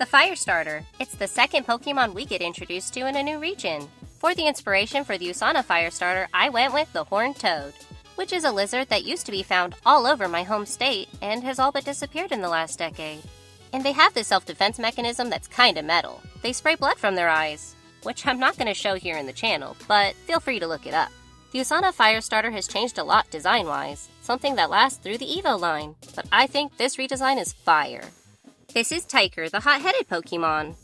The Firestarter. It's the second Pokemon we get introduced to in a new region. For the inspiration for the Usana Firestarter, I went with the Horned Toad, which is a lizard that used to be found all over my home state and has all but disappeared in the last decade. And they have this self-defense mechanism that's kinda metal. They spray blood from their eyes, which I'm not going to show here in the channel, but feel free to look it up. The Usana Firestarter has changed a lot design-wise, something that lasts through the Evo line, but I think this redesign is fire. This is Tyker, the hot-headed Pokemon.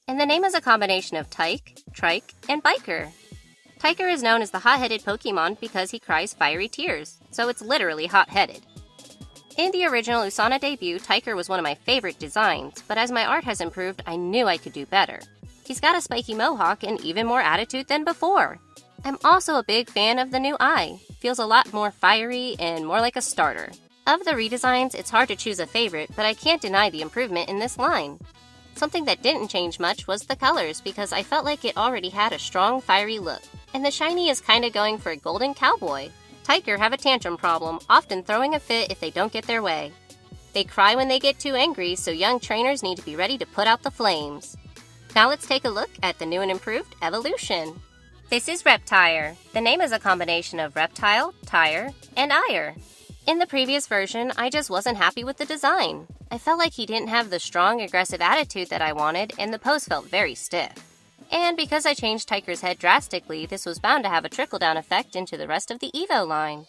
And the name is a combination of tyke, trike, and biker. Tyker is known as the hot-headed Pokemon because he cries fiery tears, so it's literally hot-headed. In the original Usana debut, Tyker was one of my favorite designs, but as my art has improved, I knew I could do better. He's got a spiky mohawk and even more attitude than before. I'm also a big fan of the new eye. Feels a lot more fiery and more like a starter. Of the redesigns, it's hard to choose a favorite, but I can't deny the improvement in this line. Something that didn't change much was the colors because I felt like it already had a strong fiery look. And the shiny is kinda going for a golden cowboy. Tyker have a tantrum problem, often throwing a fit if they don't get their way. They cry when they get too angry, so young trainers need to be ready to put out the flames. Now let's take a look at the new and improved evolution. This is Reptire. The name is a combination of reptile, tire, and ire. In the previous version, I just wasn't happy with the design. I felt like he didn't have the strong, aggressive attitude that I wanted, and the pose felt very stiff. And because I changed Tyker's head drastically, this was bound to have a trickle-down effect into the rest of the Evo line.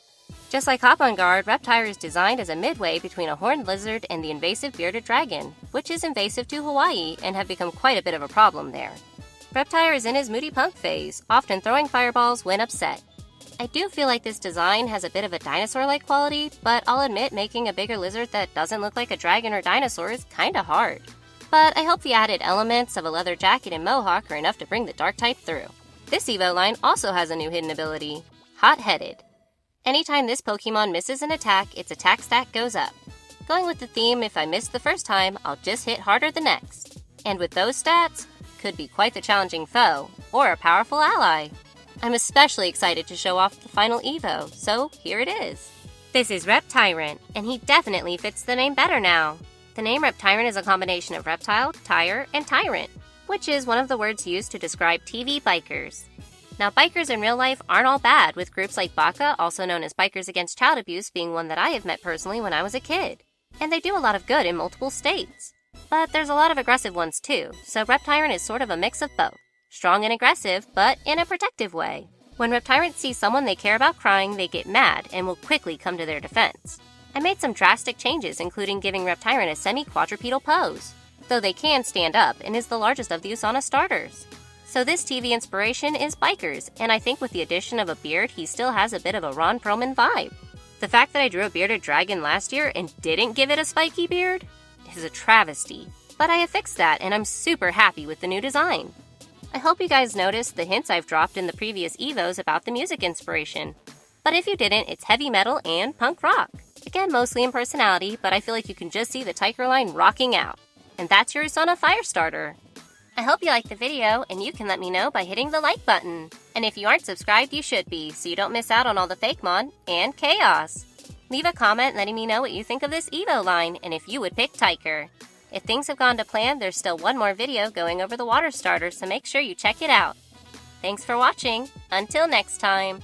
Just like Hop on Guard, Reptire is designed as a midway between a horned lizard and the invasive bearded dragon, which is invasive to Hawaii and have become quite a bit of a problem there. Reptire is in his moody punk phase, often throwing fireballs when upset. I do feel like this design has a bit of a dinosaur-like quality, but I'll admit making a bigger lizard that doesn't look like a dragon or dinosaur is kinda hard. But I hope the added elements of a leather jacket and mohawk are enough to bring the dark type through. This Evo line also has a new hidden ability, Hot-Headed. Anytime this Pokemon misses an attack, its attack stat goes up. Going with the theme, if I miss the first time, I'll just hit harder the next. And with those stats, could be quite the challenging foe, or a powerful ally. I'm especially excited to show off the final Evo, so here it is. This is Reptyrant, and he definitely fits the name better now. The name Reptyrant is a combination of reptile, tire, and tyrant, which is one of the words used to describe TV bikers. Now, bikers in real life aren't all bad, with groups like BACA, also known as Bikers Against Child Abuse, being one that I have met personally when I was a kid. And they do a lot of good in multiple states. But there's a lot of aggressive ones too, so Reptyrant is sort of a mix of both. Strong and aggressive, but in a protective way. When Reptyrants see someone they care about crying, they get mad and will quickly come to their defense. I made some drastic changes, including giving Reptyrant a semi-quadrupedal pose, though they can stand up and is the largest of the Usana starters. So this TV inspiration is bikers, and I think with the addition of a beard, he still has a bit of a Ron Perlman vibe. The fact that I drew a bearded dragon last year and didn't give it a spiky beard is a travesty, but I have fixed that and I'm super happy with the new design. I hope you guys noticed the hints I've dropped in the previous Evos about the music inspiration. But if you didn't, it's heavy metal and punk rock. Again, mostly in personality, but I feel like you can just see the Tyker line rocking out. And that's your Usana Firestarter. I hope you liked the video, and you can let me know by hitting the like button. And if you aren't subscribed, you should be, so you don't miss out on all the fakemon and chaos. Leave a comment letting me know what you think of this Evo line, and if you would pick Tyker. If things have gone to plan, there's still one more video going over the water starter, so make sure you check it out. Thanks for watching. Until next time.